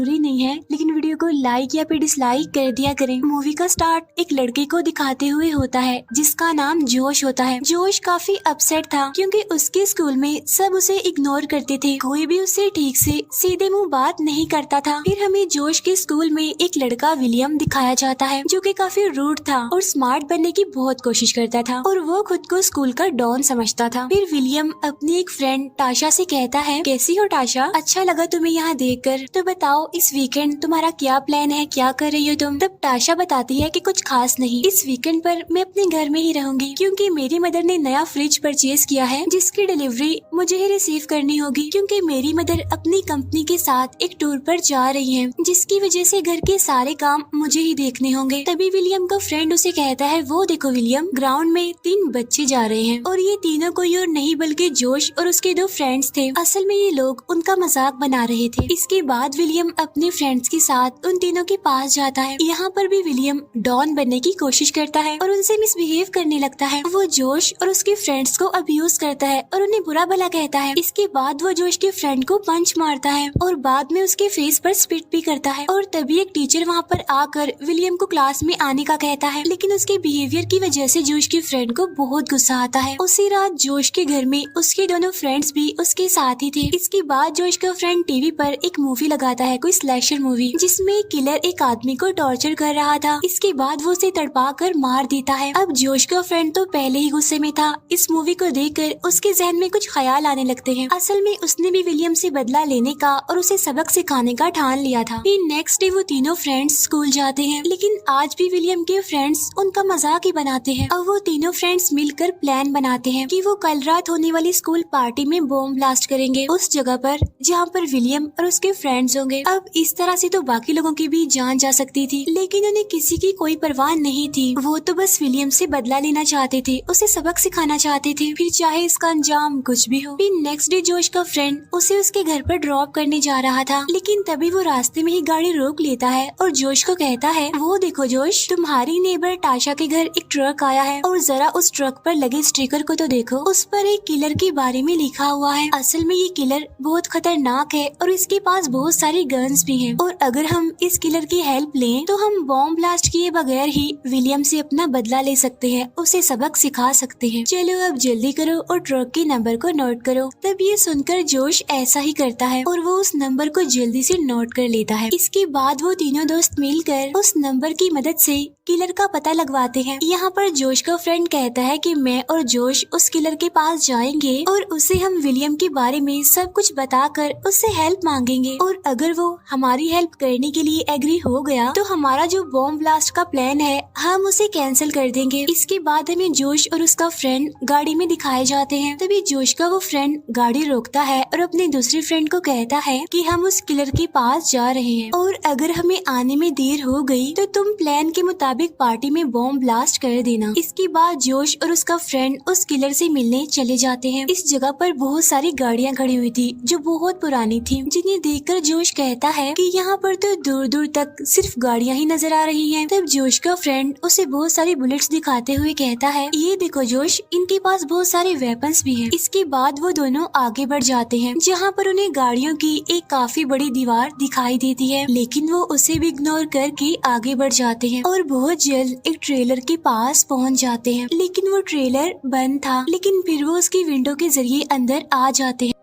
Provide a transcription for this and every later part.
जरूरी नहीं है, लेकिन वीडियो को लाइक या फिर डिसलाइक कर दिया करें। मूवी का स्टार्ट एक लड़के को दिखाते हुए होता है जिसका नाम जोश होता है। जोश काफी अपसेट था क्योंकि उसके स्कूल में सब उसे इग्नोर करते थे, कोई भी उससे ठीक से सीधे मुंह बात नहीं करता था। फिर हमें जोश के स्कूल में एक लड़का विलियम दिखाया जाता है जो कि काफी रूड था और स्मार्ट बनने की बहुत कोशिश करता था और वो खुद को स्कूल का डॉन समझता था। फिर विलियम अपनी एक फ्रेंड टाशा से कहता है, कैसी हो टाशा, अच्छा लगा तुम्हें यहाँ देखकर, तो बताओ इस वीकेंड तुम्हारा क्या प्लान है, क्या कर रही हो तुम। तब टाशा बताती है कि कुछ खास नहीं, इस वीकेंड पर मैं अपने घर में ही रहूंगी क्योंकि मेरी मदर ने नया फ्रिज परचेज किया है जिसकी डिलीवरी मुझे ही रिसीव करनी होगी क्योंकि मेरी मदर अपनी कंपनी के साथ एक टूर पर जा रही है जिसकी वजह से घर के सारे काम मुझे ही देखने होंगे। तभी विलियम का फ्रेंड उसे कहता है, वो देखो विलियम, ग्राउंड में 3 बच्चे जा रहे हैं और ये तीनों कोई और नहीं बल्कि जोश और उसके 2 फ्रेंड्स थे। असल में ये लोग उनका मजाक बना रहे थे। इसके बाद विलियम अपने फ्रेंड्स के साथ उन तीनों के पास जाता है। यहाँ पर भी विलियम डॉन बनने की कोशिश करता है और उनसे मिसबिहेव करने लगता है। वो जोश और उसके फ्रेंड्स को अब्यूज करता है और उन्हें बुरा भला कहता है। इसके बाद वो जोश के फ्रेंड को पंच मारता है और बाद में उसके फेस पर स्पिट भी करता है। और तभी एक टीचर वहाँ पर आकर विलियम को क्लास में आने का कहता है, लेकिन उसके बिहेवियर की वजह से जोश के फ्रेंड को बहुत गुस्सा आता है। उसी रात जोश के घर में उसके दोनों फ्रेंड्स भी उसके साथ ही थे। इसके बाद जोश का फ्रेंड टीवी पर एक मूवी लगाता है, कोई स्लैशर मूवी, जिसमें एक किलर एक आदमी को टॉर्चर कर रहा था। इसके बाद वो उसे तड़पा कर मार देता है। अब जोश का फ्रेंड तो पहले ही गुस्से में था। इस मूवी को देखकर उसके जहन में कुछ ख्याल आने लगते हैं। असल में उसने भी विलियम से बदला लेने का और उसे सबक सिखाने का ठान लिया था। फिर नेक्स्ट डे वो तीनों फ्रेंड्स स्कूल जाते हैं, लेकिन आज भी विलियम के फ्रेंड्स उनका मजाक ही बनाते हैं। अब वो तीनों फ्रेंड्स मिलकर प्लान बनाते हैं कि वो कल रात होने वाली स्कूल पार्टी में बॉम्ब ब्लास्ट करेंगे उस जगह पर जहाँ पर विलियम और उसके फ्रेंड्स होंगे। अब इस तरह से तो बाकी लोगों की भी जान जा सकती थी, लेकिन उन्हें किसी की कोई परवाह नहीं थी। वो तो बस विलियम से बदला लेना चाहते थे, उसे सबक सिखाना चाहते थे, फिर चाहे इसका अंजाम कुछ भी हो। फिर नेक्स्ट डे जोश का फ्रेंड उसे उसके घर पर ड्रॉप करने जा रहा था, लेकिन तभी वो रास्ते में ही गाड़ी रोक लेता है और जोश को कहता है, वो देखो जोश, तुम्हारी नेबर टाशा के घर एक ट्रक आया है और जरा उस ट्रक पर लगे स्टिकर को तो देखो, उस पर एक किलर के बारे में लिखा हुआ है। असल में ये किलर बहुत खतरनाक है और इसके पास बहुत सारी गन्स भी हैं और अगर हम इस किलर की हेल्प लें तो हम बॉम्ब ब्लास्ट किए बगैर ही विलियम से अपना बदला ले सकते हैं, उसे सबक सिखा सकते हैं। चलो अब जल्दी करो और ट्रक के नंबर को नोट करो। तब ये सुनकर जोश ऐसा ही करता है और वो उस नंबर को जल्दी से नोट कर लेता है। इसके बाद वो तीनों दोस्त मिलकर उस नंबर की मदद से किलर का पता लगवाते हैं। यहाँ पर जोश का फ्रेंड कहता है कि मैं और जोश उस किलर के पास जाएंगे और उसे हम विलियम के बारे में सब कुछ बताकर उससे हेल्प मांगेंगे और अगर वो हमारी हेल्प करने के लिए एग्री हो गया तो हमारा जो बॉम्ब ब्लास्ट का प्लान है हम उसे कैंसिल कर देंगे। इसके बाद हमें जोश और उसका फ्रेंड गाड़ी में दिखाए जाते हैं। तभी जोश का वो फ्रेंड गाड़ी रोकता है और अपने दूसरे फ्रेंड को कहता है कि हम उस किलर के पास जा रहे हैं और अगर हमें आने में देर हो गई तो तुम प्लान के मुताबिक पार्टी में बॉम्ब ब्लास्ट कर देना। इसके बाद जोश और उसका फ्रेंड उस किलर से मिलने चले जाते हैं। इस जगह पर बहुत सारी गाड़ियाँ खड़ी हुई थी जो बहुत पुरानी थी, जिन्हें देखकर जोश कहता है कि यहाँ पर तो दूर दूर तक सिर्फ गाड़ियाँ ही नजर आ रही हैं। तब जोश का फ्रेंड उसे बहुत सारी बुलेट्स दिखाते हुए कहता है, ये देखो जोश, इनके पास बहुत सारे वेपन्स भी हैं। इसके बाद वो दोनों आगे बढ़ जाते हैं जहाँ पर उन्हें गाड़ियों की एक काफी बड़ी दीवार दिखाई देती है, लेकिन वो उसे भी इग्नोर करके आगे बढ़ जाते हैं और बहुत जल्द एक ट्रेलर के पास पहुँच जाते हैं। लेकिन वो ट्रेलर बंद था, लेकिन फिर वो उसकी विंडो के जरिए अंदर आ जाते हैं।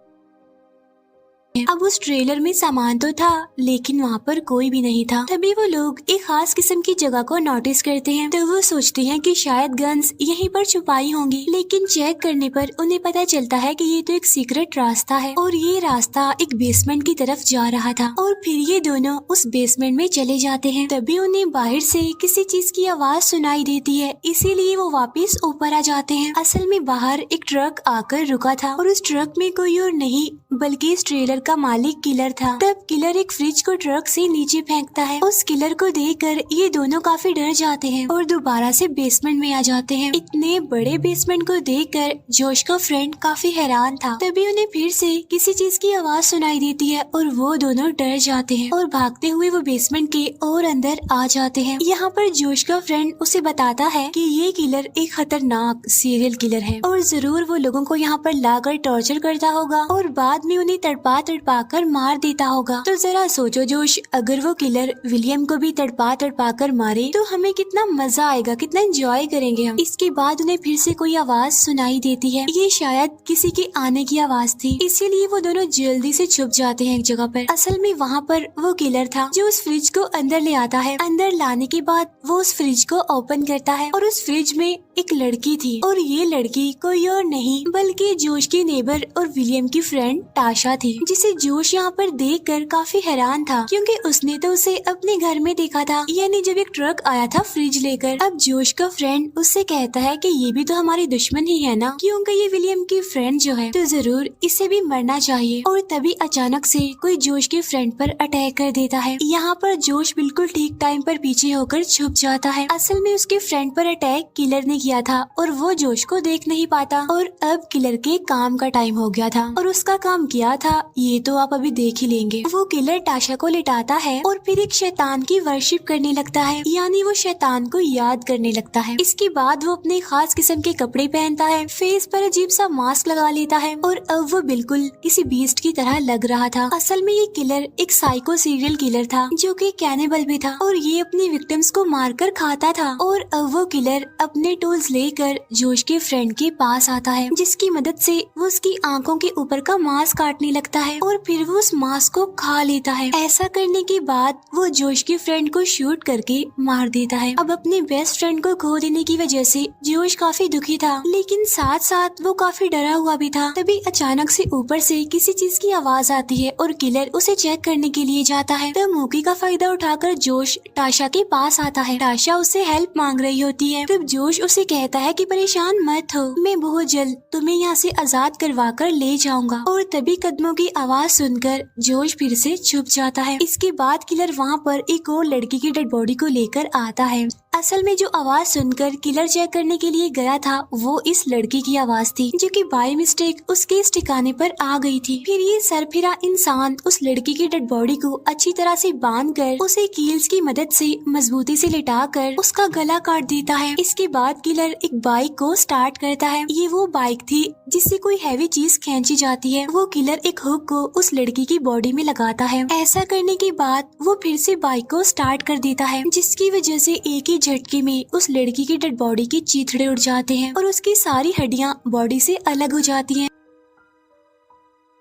अब उस ट्रेलर में सामान तो था लेकिन वहाँ पर कोई भी नहीं था। तभी वो लोग एक खास किस्म की जगह को नोटिस करते हैं तो वो सोचते हैं कि शायद गन्स यहीं पर छुपाई होंगी, लेकिन चेक करने पर उन्हें पता चलता है कि ये तो एक सीक्रेट रास्ता है और ये रास्ता एक बेसमेंट की तरफ जा रहा था। और फिर ये दोनों उस बेसमेंट में चले जाते हैं। तभी उन्हें बाहर से किसी चीज की आवाज सुनाई देती है, इसीलिए वो वापस ऊपर आ जाते हैं। असल में बाहर एक ट्रक आकर रुका था और उस ट्रक में कोई और नहीं बल्कि इस ट्रेलर का मालिक किलर था। तब किलर एक फ्रिज को ट्रक से नीचे फेंकता है। उस किलर को देखकर ये दोनों काफी डर जाते हैं और दोबारा से बेसमेंट में आ जाते हैं। इतने बड़े बेसमेंट को देखकर जोश का फ्रेंड काफी हैरान था। तभी उन्हें फिर से किसी चीज की आवाज सुनाई देती है और वो दोनों डर जाते हैं और भागते हुए वो बेसमेंट के और अंदर आ जाते हैं। यहाँ पर जोश का फ्रेंड उसे बताता है कि ये किलर एक खतरनाक सीरियल किलर है और जरूर वो लोगों को यहाँ पर लाकर टॉर्चर करता होगा और बाद में उन्हें तड़पा तड़पा कर मार देता होगा। तो जरा सोचो जोश, अगर वो किलर विलियम को भी तड़पा कर मारे तो हमें कितना मजा आएगा, कितना एंजॉय करेंगे हम। इसके बाद उन्हें फिर से कोई आवाज सुनाई देती है। ये शायद किसी के आने की आवाज थी, इसीलिए वो दोनों जल्दी से छुप जाते हैं एक जगह पर। असल में वहाँ पर वो किलर था जो उस फ्रिज को अंदर ले आता है। अंदर लाने के बाद वो उस फ्रिज को ओपन करता है और उस फ्रिज में एक लड़की थी, और ये लड़की कोई और नहीं बल्कि जोश की नेबर और विलियम की फ्रेंड टाशा थी, जिसे जोश यहाँ पर देखकर काफी हैरान था क्योंकि उसने तो उसे अपने घर में देखा था, यानी जब एक ट्रक आया था फ्रिज लेकर। अब जोश का फ्रेंड उससे कहता है कि ये भी तो हमारी दुश्मन ही है ना, क्योंकि ये विलियम की फ्रेंड जो है तो जरूर इसे भी मरना चाहिए। और तभी अचानक से कोई जोश के फ्रेंड पर अटैक कर देता है। यहाँ पर जोश बिल्कुल ठीक टाइम पर पीछे होकर छुप जाता है। असल में उसके फ्रेंड पर अटैक किलर ने किया था और वो जोश को देख नहीं पाता, और अब किलर के काम का टाइम हो गया था। और उसका काम क्या था ये तो आप अभी देख ही लेंगे। वो किलर टाशा को लिटाता है और फिर एक शैतान की वर्शिप करने लगता है, यानी वो शैतान को याद करने लगता है। इसके बाद वो अपने खास किस्म के कपड़े पहनता है, फेस पर अजीब सा मास्क लगा लेता है और अब वो बिल्कुल किसी बीस्ट की तरह लग रहा था। असल में ये किलर एक साइको सीरियल किलर था जो कि कैनिबल भी था, और ये अपनी विक्टिम्स को मारकर खाता था। और अब वो किलर अपने टूल्स लेकर जोश के फ्रेंड के पास आता है, जिसकी मदद से वो उसकी आंखों के ऊपर का मांस काटने लगता है और फिर वो उस मांस को खा लेता है। ऐसा करने के बाद वो जोश के फ्रेंड को शूट करके मार देता है। अब अपने बेस्ट फ्रेंड को खो देने की वजह से जोश काफी दुखी था, लेकिन साथ साथ वो काफी डरा हुआ भी था। तभी अचानक से ऊपर से किसी चीज की आवाज आती है और किलर उसे चेक करने के लिए जाता है। तब मौके का फायदा उठाकर जोश टाशा के पास आता है। टाशा उससे हेल्प मांग रही होती है। तब जोश उसे कहता है कि परेशान मत हो, मैं बहुत जल्द तुम्हें यहाँ से आजाद करवा कर ले जाऊंगा। और तभी कदमों की आवाज सुनकर जोश फिर से छुप जाता है। इसके बाद किलर वहाँ पर एक और लड़की की डेड बॉडी को लेकर आता है। असल में जो आवाज सुनकर किलर चेक करने के लिए गया था वो इस लड़की की आवाज थी, जो कि बाय मिस्टेक उसके इस ठिकाने पर आ गई थी। फिर ये सरफिरा इंसान उस लड़की की डेड बॉडी को अच्छी तरह से बांधकर उसे कील्स की मदद से मजबूती से लिटाकर उसका गला काट देता है। इसके बाद किलर एक बाइक को स्टार्ट करता है। ये वो बाइक थी जिससे कोई हैवी चीज खींची जाती है। वो किलर एक हुक को उस लड़की की बॉडी में लगाता है। ऐसा करने के बाद वो फिर से बाइक को स्टार्ट कर देता है, जिसकी वजह से एक ही झटके में उस लड़की की डेड बॉडी के चीथड़े उड़ जाते हैं और उसकी सारी हड्डियां बॉडी से अलग हो जाती हैं।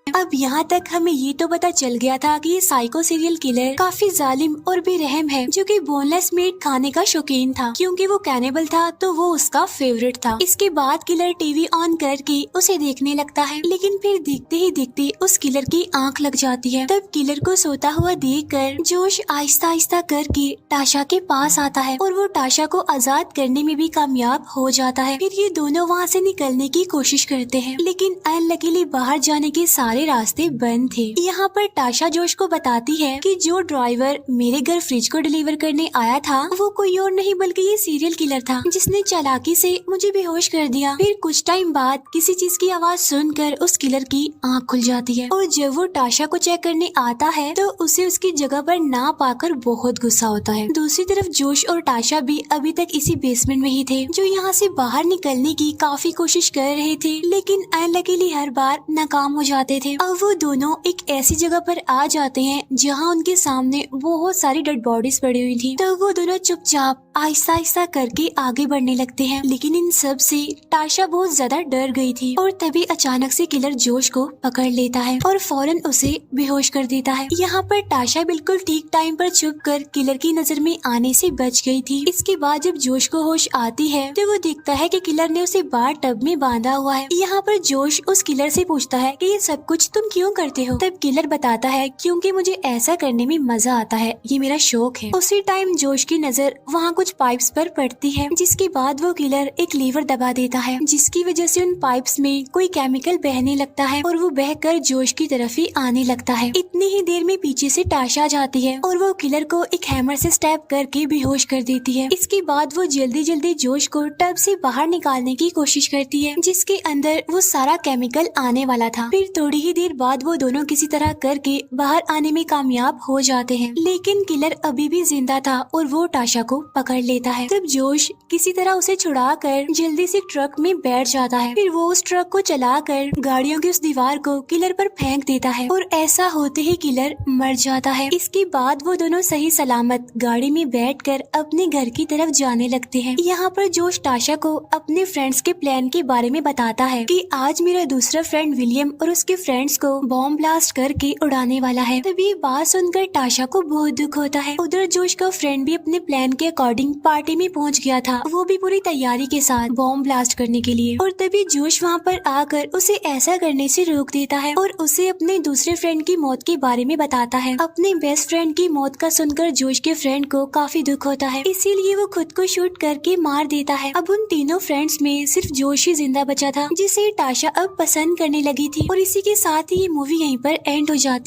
अब यहाँ तक हमें ये तो पता चल गया था कि ये साइको सीरियल किलर काफी जालिम और बेरहम है, जो कि बोनलेस मीट खाने का शौकीन था। क्योंकि वो कैनिबल था तो वो उसका फेवरेट था। इसके बाद किलर टीवी ऑन करके उसे देखने लगता है, लेकिन फिर देखते ही देखते उस किलर की आंख लग जाती है। तब किलर को सोता हुआ देखकर जोश आहिस्ता आहिस्ता करके टाशा के पास आता है और वो टाशा को आजाद करने में भी कामयाब हो जाता है। फिर ये दोनों वहाँ से निकलने की कोशिश करते हैं, लेकिन अनलकीली बाहर जाने के सारे रास्ते बंद थे। यहाँ पर टाशा जोश को बताती है कि जो ड्राइवर मेरे घर फ्रिज को डिलीवर करने आया था वो कोई और नहीं बल्कि ये सीरियल किलर था, जिसने चालाकी से मुझे बेहोश कर दिया। फिर कुछ टाइम बाद किसी चीज की आवाज सुनकर उस किलर की आंख खुल जाती है, और जब वो टाशा को चेक करने आता है तो उसे उसकी जगह पर ना पाकर बहुत गुस्सा होता है। दूसरी तरफ जोश और टाशा भी अभी तक इसी बेसमेंट में ही थे, जो यहाँ से बाहर निकलने की काफी कोशिश कर रहे थे, लेकिन अनलकीली हर बार नाकाम हो जाते थे। अब वो दोनों एक ऐसी जगह पर आ जाते हैं जहाँ उनके सामने बहुत सारी डेड बॉडीज पड़ी हुई थी। तो वो दोनों चुपचाप आहिस्ता आहिस्ता करके आगे बढ़ने लगते हैं, लेकिन इन सब से टाशा बहुत ज्यादा डर गई थी। और तभी अचानक से किलर जोश को पकड़ लेता है और फौरन उसे बेहोश कर देता है। यहाँ पर टाशा बिल्कुल ठीक टाइम पर छुप कर किलर की नजर में आने से बच गई थी। इसके बाद जब जोश को होश आती है तो वो देखता है कि किलर ने उसे बार टब में बांधा हुआ है। यहाँ पर जोश उस किलर से पूछता है कि ये सब कुछ तुम क्यों करते हो? तब किलर बताता है क्योंकि मुझे ऐसा करने में मजा आता है, ये मेरा शौक है। उसी टाइम जोश की नजर वहाँ कुछ पाइप्स पर पड़ती है, जिसके बाद वो किलर एक लीवर दबा देता है, जिसकी वजह से उन पाइप्स में कोई केमिकल बहने लगता है और वो बहकर जोश की तरफ ही आने लगता है। इतनी ही देर में पीछे से टाशा आ जाती है और वो किलर को एक हैमर से स्टैब करके बेहोश कर देती है। इसके बाद वो जल्दी जल्दी जोश को टब से बाहर निकालने की कोशिश करती है, जिसके अंदर वो सारा केमिकल आने वाला था। फिर थोड़ी ही देर बाद वो दोनों किसी तरह करके बाहर आने में कामयाब हो जाते हैं, लेकिन किलर अभी भी जिंदा था और वो टाशा को पकड़ कर लेता है। तब जोश किसी तरह उसे छुड़ाकर जल्दी से ट्रक में बैठ जाता है। फिर वो उस ट्रक को चलाकर गाड़ियों की उस दीवार को किलर पर फेंक देता है और ऐसा होते ही किलर मर जाता है। इसके बाद वो दोनों सही सलामत गाड़ी में बैठकर अपने घर की तरफ जाने लगते हैं। यहाँ पर जोश टाशा को अपने फ्रेंड्स के प्लान के बारे में बताता है कि आज मेरा दूसरा फ्रेंड विलियम और उसके फ्रेंड्स को बॉम्ब ब्लास्ट करके उड़ाने वाला है। तभी बात सुनकर टाशा को बहुत दुख होता है। उधर जोश का फ्रेंड भी अपने प्लान के अकॉर्डिंग पार्टी में पहुंच गया था, वो भी पूरी तैयारी के साथ बॉम्ब ब्लास्ट करने के लिए। और तभी जोश वहाँ पर आकर उसे ऐसा करने से रोक देता है और उसे अपने दूसरे फ्रेंड की मौत के बारे में बताता है। अपने बेस्ट फ्रेंड की मौत का सुनकर जोश के फ्रेंड को काफी दुख होता है, इसीलिए वो खुद को शूट करके मार देता है। अब उन तीनों फ्रेंड्स में सिर्फ जोश ही जिंदा बचा था, जिसे टाशा अब पसंद करने लगी थी। और इसी के साथ ही ये मूवी यहीं पर एंड हो जाती।